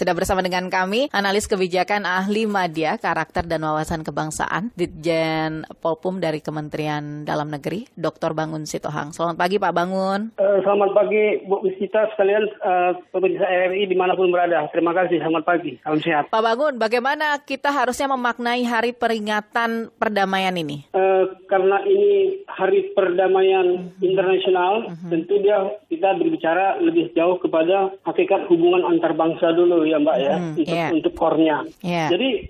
Sudah bersama dengan kami, analis kebijakan ahli media, karakter dan wawasan kebangsaan, Ditjen Polpum dari Kementerian Dalam Negeri, Dr. Bangun Sitohang. Selamat pagi Pak Bangun. Selamat pagi Bu Wisita sekalian, pemirsa RRI dimanapun berada. Terima kasih, selamat pagi, salam sehat. Pak Bangun, bagaimana kita harusnya memaknai hari peringatan perdamaian ini? Karena ini hari perdamaian internasional, tentu kita berbicara lebih jauh kepada hakikat hubungan antar bangsa dulu ya Mbak untuk core-nya. Jadi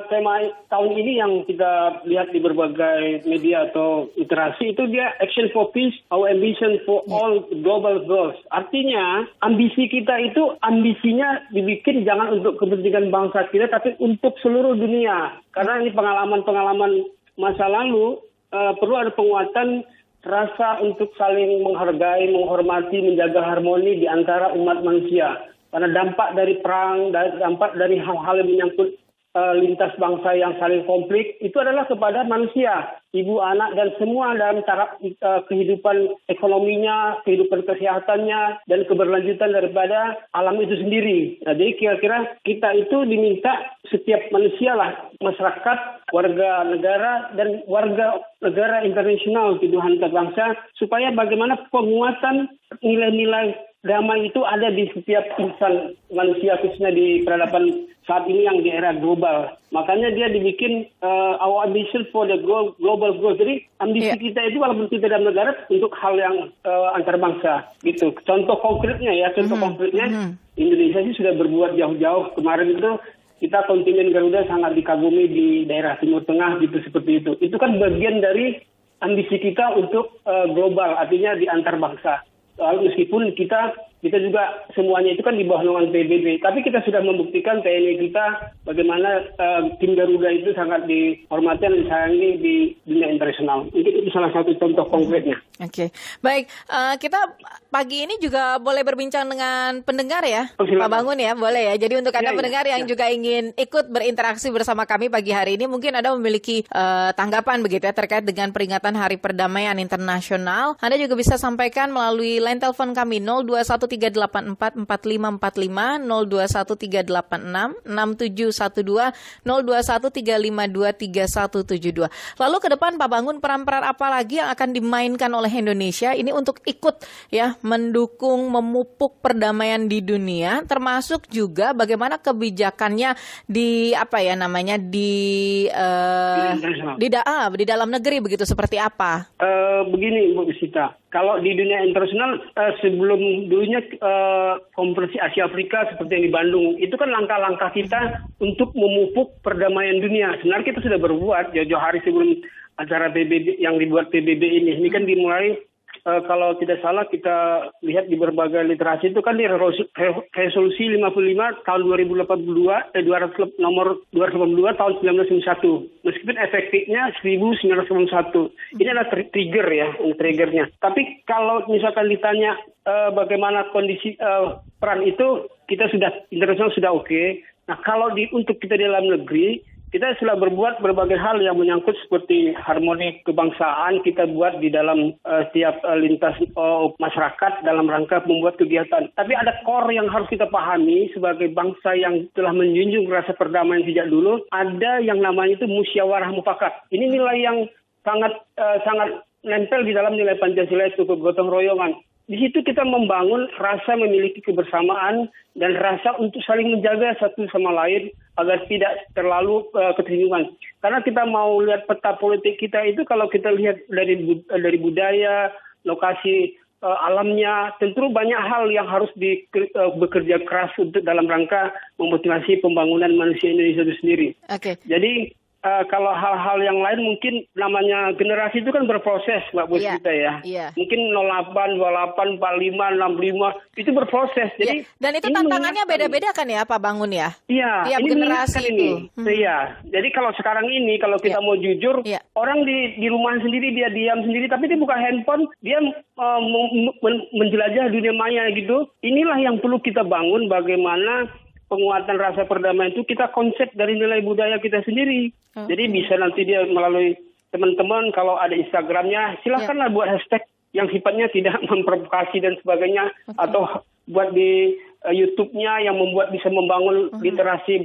tema tahun ini yang kita lihat di berbagai media atau literasi itu dia Action for Peace, Our Ambition for All Global Goals. Artinya ambisi kita itu ambisinya dibikin jangan untuk kepentingan bangsa kita tapi untuk seluruh dunia. Karena ini pengalaman-pengalaman masa lalu perlu ada penguatan rasa untuk saling menghargai, menghormati, menjaga harmoni di antara umat manusia. Karena dampak dari perang, dampak dari hal-hal yang menyangkut lintas bangsa yang saling konflik, itu adalah kepada manusia, ibu, anak, dan semua dalam taraf kehidupan ekonominya, kehidupan kesehatannya, dan keberlanjutan daripada alam itu sendiri. Nah, jadi kira-kira kita itu diminta setiap manusia lah, masyarakat, warga negara, dan warga negara internasional, tuduhan bangsa, supaya bagaimana penguatan nilai-nilai damai itu ada di setiap insan manusia, khususnya di peradaban saat ini yang di era global. Makanya dia dibikin our ambition for the global growth. Jadi ambisi kita itu walaupun kita dalam negara untuk hal yang antar bangsa gitu. Contoh konkretnya Indonesia sih sudah berbuat jauh-jauh. Kemarin itu kita kontingen Garuda sangat dikagumi di daerah Timur Tengah gitu, seperti itu. Itu kan bagian dari ambisi kita untuk global, artinya di antar bangsa. Meskipun kita juga semuanya itu kan di bawah naungan PBB, tapi kita sudah membuktikan TNI kita bagaimana tim Garuda itu sangat dihormati dan disayangi di dunia internasional. Itu salah satu contoh konkretnya. Oke, baik. Kita pagi ini juga boleh berbincang dengan pendengar ya, Pak Bangun ya, boleh ya. Jadi untuk Anda pendengar yang juga ingin ikut berinteraksi bersama kami pagi hari ini, mungkin Anda memiliki tanggapan begitu ya terkait dengan peringatan Hari Perdamaian Internasional. Anda juga bisa sampaikan melalui line telepon kami 0213844545, 0213866712, 0213523172. Lalu ke depan Pak Bangun, peran-peran apa lagi yang akan dimainkan oleh Indonesia ini untuk ikut ya mendukung memupuk perdamaian di dunia, termasuk juga bagaimana kebijakannya di di dalam negeri begitu, seperti apa? Begini Bu Sita, kalau di dunia internasional sebelum dulunya konferensi Asia Afrika seperti yang di Bandung, itu kan langkah-langkah kita untuk memupuk perdamaian dunia. Sebenarnya kita sudah berbuat jauh-jauh hari sebelum acara PBB yang dibuat PBB ini. Ini kan dimulai kalau tidak salah kita lihat di berbagai literasi itu kan di resolusi 55 tahun 2082 nomor 282 tahun 1991. Meskipun efektifnya 1991. Ini adalah trigger ya, triggernya. Tapi kalau misalkan ditanya bagaimana kondisi peran itu, kita sudah internasional sudah oke. Nah, kalau untuk kita di dalam negeri, kita sudah berbuat berbagai hal yang menyangkut seperti harmoni kebangsaan kita buat di dalam setiap lintas masyarakat dalam rangka membuat kegiatan. Tapi ada core yang harus kita pahami sebagai bangsa yang telah menjunjung rasa perdamaian sejak dulu. Ada yang namanya itu musyawarah mufakat. Ini nilai yang sangat nempel di dalam nilai Pancasila itu, kegotong royongan. Di situ kita membangun rasa memiliki kebersamaan dan rasa untuk saling menjaga satu sama lain agar tidak terlalu ketersinggungan. Karena kita mau lihat peta politik kita itu, kalau kita lihat dari budaya, lokasi alamnya, tentu banyak hal yang harus bekerja keras untuk dalam rangka memotivasi pembangunan manusia Indonesia itu sendiri. Oke. Jadi kalau hal-hal yang lain mungkin namanya generasi itu kan berproses, Mbak Bu kita ya. Mungkin 08, 28, 45, 65 itu berproses. Jadi dan itu tantangannya beda-beda kan ya Pak Bangun ya? Iya. Tiap generasi itu. Iya. Jadi kalau sekarang ini kalau kita mau jujur, orang di rumah sendiri dia diam sendiri, tapi dia buka handphone, dia menjelajah dunia maya gitu. Inilah yang perlu kita bangun, bagaimana penguatan rasa perdamaian itu kita konsep dari nilai budaya kita sendiri. Jadi bisa nanti dia melalui teman-teman kalau ada Instagramnya, silakanlah buat hashtag yang sifatnya tidak memprovokasi dan sebagainya, atau buat di YouTube-nya yang membuat bisa membangun literasi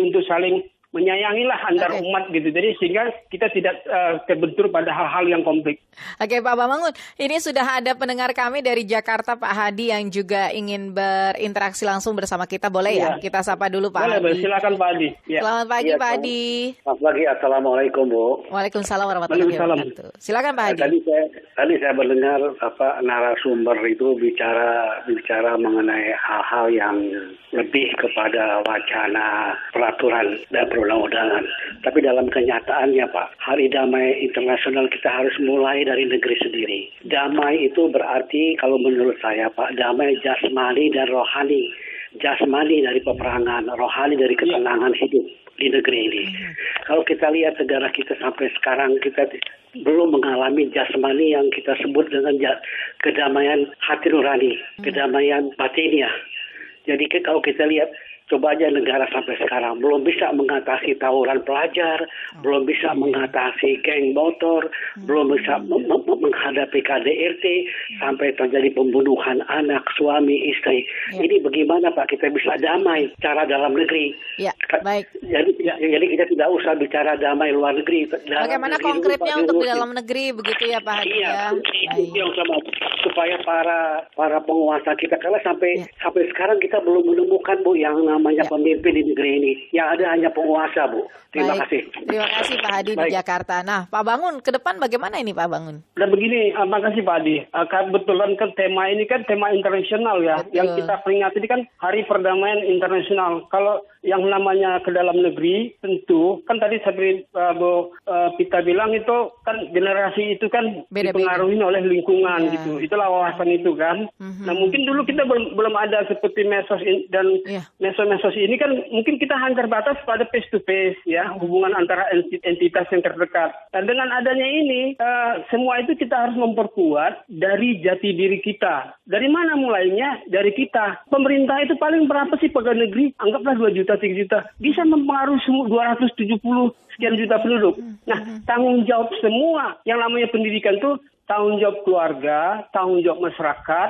untuk saling menyayangilah antar umat gitu. Jadi sehingga kita tidak terbentur pada hal-hal yang konflik. Oke Pak Bamangun, ini sudah ada pendengar kami dari Jakarta Pak Hadi yang juga ingin berinteraksi langsung bersama kita. Boleh ya? Kita sapa dulu Pak Hadi. Boleh, silakan Pak Hadi. Ya. Selamat pagi Pak Hadi. Selamat pagi, Assalamualaikum Bu. Waalaikumsalam warahmatullahi wabarakatuh. Silakan Pak Hadi. Tadi saya mendengar narasumber itu bicara mengenai hal-hal yang lebih kepada wacana peraturan dan perundang-undangan. Tapi dalam kenyataannya Pak, Hari Damai Internasional kita harus mulai dari negeri sendiri. Damai itu berarti kalau menurut saya Pak, damai jasmani dan rohani. Jasmani dari peperangan, rohani dari ketenangan hidup di negeri ini. Kalau kita lihat negara kita sampai sekarang, kita belum mengalami jasmani yang kita sebut dengan kedamaian hati nurani, kedamaian batiniah. Jadi kalau kita lihat, coba aja negara sampai sekarang belum bisa mengatasi tawuran pelajar, belum bisa mengatasi geng motor, belum bisa menghadapi KDRT, sampai terjadi pembunuhan anak, suami, istri. Ini bagaimana Pak kita bisa damai cara dalam negeri? Ya, baik. Jadi kita tidak usah bicara damai luar negeri. Bagaimana konkretnya untuk di dalam negeri begitu ya Pak Hadi ya? Itu yang sama, supaya para penguasa kita, karena sampai sekarang kita belum menemukan Bu yang namanya pemimpin di negeri ini. Yang ada hanya penguasa Bu. Terima kasih. Terima kasih Pak Hadi di Jakarta. Nah Pak Bangun, ke depan bagaimana ini Pak Bangun? Nah begini, makasih Pak Hadi. Kebetulan kan tema ini kan tema internasional ya. Betul. Yang kita peringati ini kan Hari Perdamaian Internasional. Kalau yang namanya ke dalam negeri tentu kan tadi seperti Bu Pita bilang itu kan generasi itu kan dipengaruhi oleh lingkungan gitu. Itulah wawasan itu kan. Nah mungkin dulu kita belum ada seperti medsos dan medsos ini kan mungkin kita hanya terbatas pada face to face ya, hubungan antara entitas yang terdekat. Dan dengan adanya ini semua itu kita harus memperkuat dari jati diri kita. Dari mana mulainya? Dari kita. Pemerintah itu paling berapa sih pegawai negeri? Anggaplah 2 juta, 3 juta. Bisa mempengaruhi 270 sekian juta penduduk. Nah, tanggung jawab semua yang namanya pendidikan itu tanggung jawab keluarga, tanggung jawab masyarakat,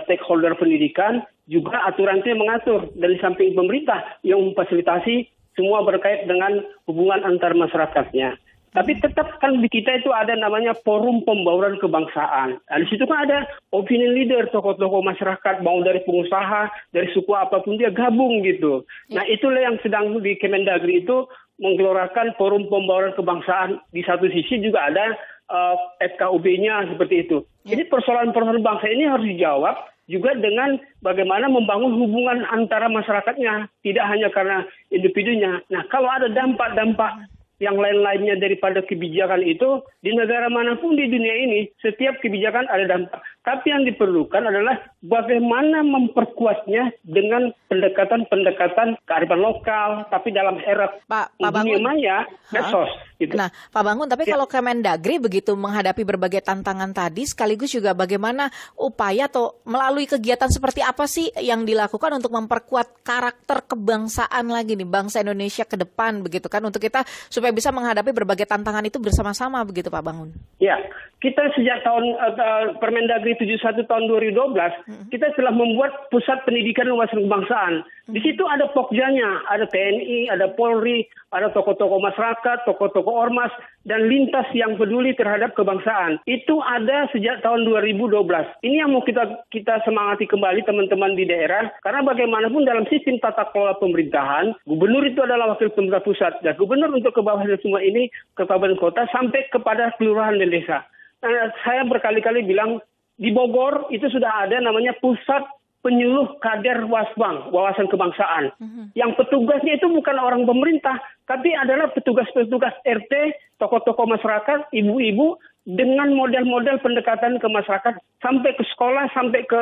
stakeholder pendidikan, juga aturan itu yang mengatur dari samping pemerintah yang memfasilitasi semua berkait dengan hubungan antar masyarakatnya. Tapi tetap kan di kita itu ada namanya forum pembauran kebangsaan. Nah, di situ kan ada opinion leader, tokoh-tokoh masyarakat, mau dari pengusaha, dari suku apapun dia gabung gitu. Nah itulah yang sedang di Kemendagri itu menggelorakan forum pembauran kebangsaan. Di satu sisi juga ada FKUB-nya seperti itu. Jadi persoalan-persoalan bangsa ini harus dijawab juga dengan bagaimana membangun hubungan antara masyarakatnya, tidak hanya karena individunya. Nah, kalau ada dampak-dampak yang lain-lainnya daripada kebijakan itu, di negara manapun di dunia ini, setiap kebijakan ada dampak. Tapi yang diperlukan adalah bagaimana memperkuatnya dengan pendekatan-pendekatan kearifan lokal, tapi dalam era dunia maya, medsos. Gitu. Nah, Pak Bangun, tapi kalau Kemendagri begitu menghadapi berbagai tantangan tadi, sekaligus juga bagaimana upaya atau melalui kegiatan seperti apa sih yang dilakukan untuk memperkuat karakter kebangsaan lagi nih, bangsa Indonesia ke depan begitu kan, untuk kita supaya bisa menghadapi berbagai tantangan itu bersama-sama begitu Pak Bangun? Ya, kita sejak tahun Permendagri 71 tahun 2012, kita telah membuat pusat pendidikan dan wawasan kebangsaan. Di situ ada pokjanya, ada TNI, ada Polri, ada tokoh-tokoh masyarakat, tokoh-tokoh ormas, dan lintas yang peduli terhadap kebangsaan. Itu ada sejak tahun 2012. Ini yang mau kita semangati kembali teman-teman di daerah, karena bagaimanapun dalam sistem tata kelola pemerintahan, gubernur itu adalah wakil pemerintah pusat, dan gubernur untuk ke bawah semua ini, ke kabupaten kota, sampai kepada kelurahan dan desa. Nah, saya berkali-kali bilang, di Bogor itu sudah ada namanya pusat penyuluh kader Wasbang, wawasan kebangsaan. Yang petugasnya itu bukan orang pemerintah, tapi adalah petugas-petugas RT, tokoh-tokoh masyarakat, ibu-ibu, dengan model-model pendekatan ke masyarakat, sampai ke sekolah, sampai ke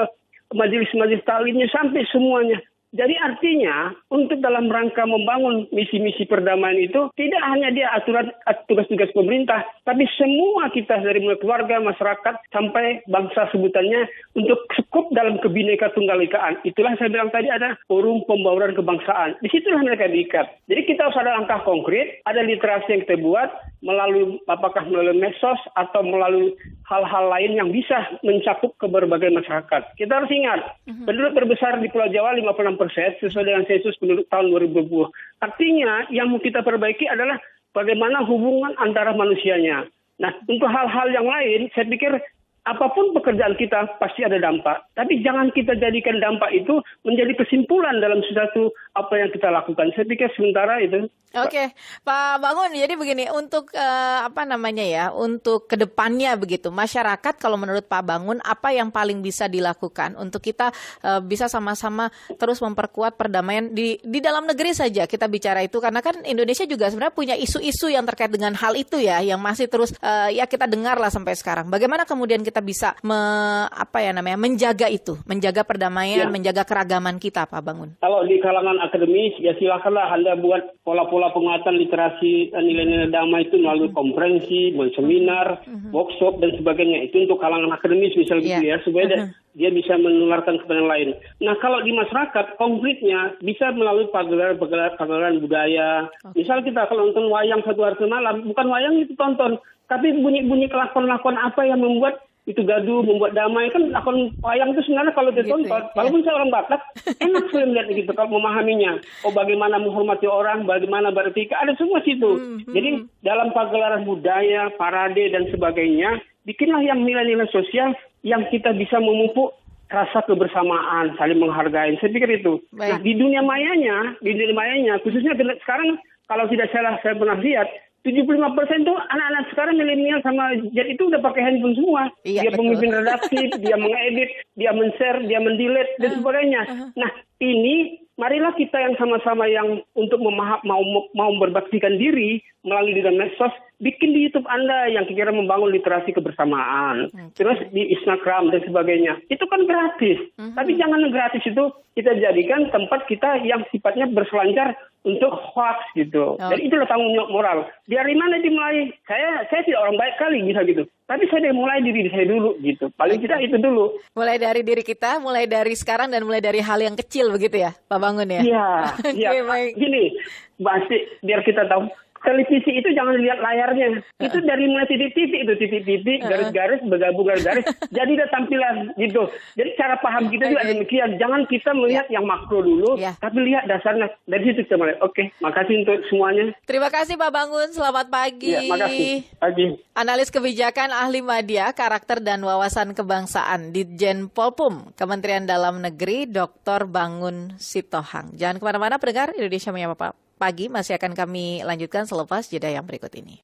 majelis-majelis taklimnya, sampai semuanya. Jadi artinya untuk dalam rangka membangun misi-misi perdamaian itu tidak hanya dia aturan tugas-tugas pemerintah, tapi semua kita dari mulai keluarga, masyarakat sampai bangsa sebutannya untuk sekup dalam Kebhinneka Tunggal Ikaan. Itulah saya bilang tadi ada forum pembauran kebangsaan. Di situlah mereka diikat. Jadi kita harus ada langkah konkret, ada literasi yang kita buat, apakah melalui medsos atau melalui hal-hal lain yang bisa mencakup ke berbagai masyarakat. Kita harus ingat, penduduk terbesar di Pulau Jawa 56% sesuai dengan sensus penduduk tahun 2020. Artinya yang mau kita perbaiki adalah bagaimana hubungan antara manusianya. Nah, untuk hal-hal yang lain, saya pikir apapun pekerjaan kita pasti ada dampak. Tapi jangan kita jadikan dampak itu menjadi kesimpulan dalam sesuatu apa yang kita lakukan. Saya pikir sementara itu. Oke, Pak Bangun. Jadi begini, untuk untuk kedepannya begitu, masyarakat kalau menurut Pak Bangun apa yang paling bisa dilakukan untuk kita bisa sama-sama terus memperkuat perdamaian di dalam negeri saja kita bicara itu, karena kan Indonesia juga sebenarnya punya isu-isu yang terkait dengan hal itu ya, yang masih terus kita dengar lah sampai sekarang. Bagaimana kemudian kita bisa menjaga itu, menjaga perdamaian, menjaga keragaman kita, Pak Bangun? Kalau di kalangan akademis, ya silakanlah Anda buat pola-pola penguatan literasi nilai-nilai damai itu melalui konferensi, seminar, workshop dan sebagainya. Itu untuk kalangan akademis misal gitu ya, supaya dia bisa menularkan kepada yang lain. Nah, kalau di masyarakat konkretnya bisa melalui pagelaran budaya. Misal kita kalau nonton wayang satu hari semalam, bukan wayang itu tonton, tapi bunyi-bunyi kelakon-lakon apa yang membuat itu gaduh, membuat damai. Kan akun wayang itu sebenarnya kalau ditonton, walaupun saya orang Batak, enak saya melihat gitu kalau memahaminya. Oh, bagaimana menghormati orang, bagaimana beretika, ada semua situ. Jadi dalam pagelaran budaya, parade dan sebagainya, bikinlah yang nilai-nilai sosial yang kita bisa memupuk rasa kebersamaan, saling menghargai. Saya pikir itu. Nah, di dunia mayanya, khususnya sekarang kalau tidak salah saya pernah lihat, 75% tuh anak-anak sekarang milenial sama Z itu udah pakai handphone semua. Dia pemimpin redaksi, dia mengedit, dia men-share, dia mendelete dan sebagainya. Nah, ini marilah kita yang sama-sama yang untuk mau berbaktikan diri melalui medsos, bikin di YouTube Anda yang kira membangun literasi kebersamaan. Terus di Instagram dan sebagainya. Itu kan gratis. Tapi jangan gratis itu kita jadikan tempat kita yang sifatnya berselancar untuk hoax gitu. Dan itulah tanggung jawab moral. Dari mana dimulai? Saya tidak orang baik kali bisa gitu. Tapi saya mulai diri saya dulu gitu. Paling tidak itu dulu. Mulai dari diri kita, mulai dari sekarang dan mulai dari hal yang kecil begitu ya, Pak Bangun ya? Iya. Gini, pasti biar kita tahu. Televisi itu jangan lihat layarnya. Itu dari mulai titik-titik, garis-garis, bergabung garis-garis. Jadi ada tampilan gitu. Jadi cara paham kita juga demikian. Jangan kita melihat yang makro dulu, tapi lihat dasarnya. Dari situ kita mulai. Oke, makasih untuk semuanya. Terima kasih Pak Bangun, selamat pagi. Iya, makasih. Pagi. Analis kebijakan, ahli media, karakter dan wawasan kebangsaan, Ditjen Polpum, Kementerian Dalam Negeri, Dr. Bangun Sitohang. Jangan kemana-mana pendengar, Indonesia Menyapa Pagi masih akan kami lanjutkan selepas jeda yang berikut ini.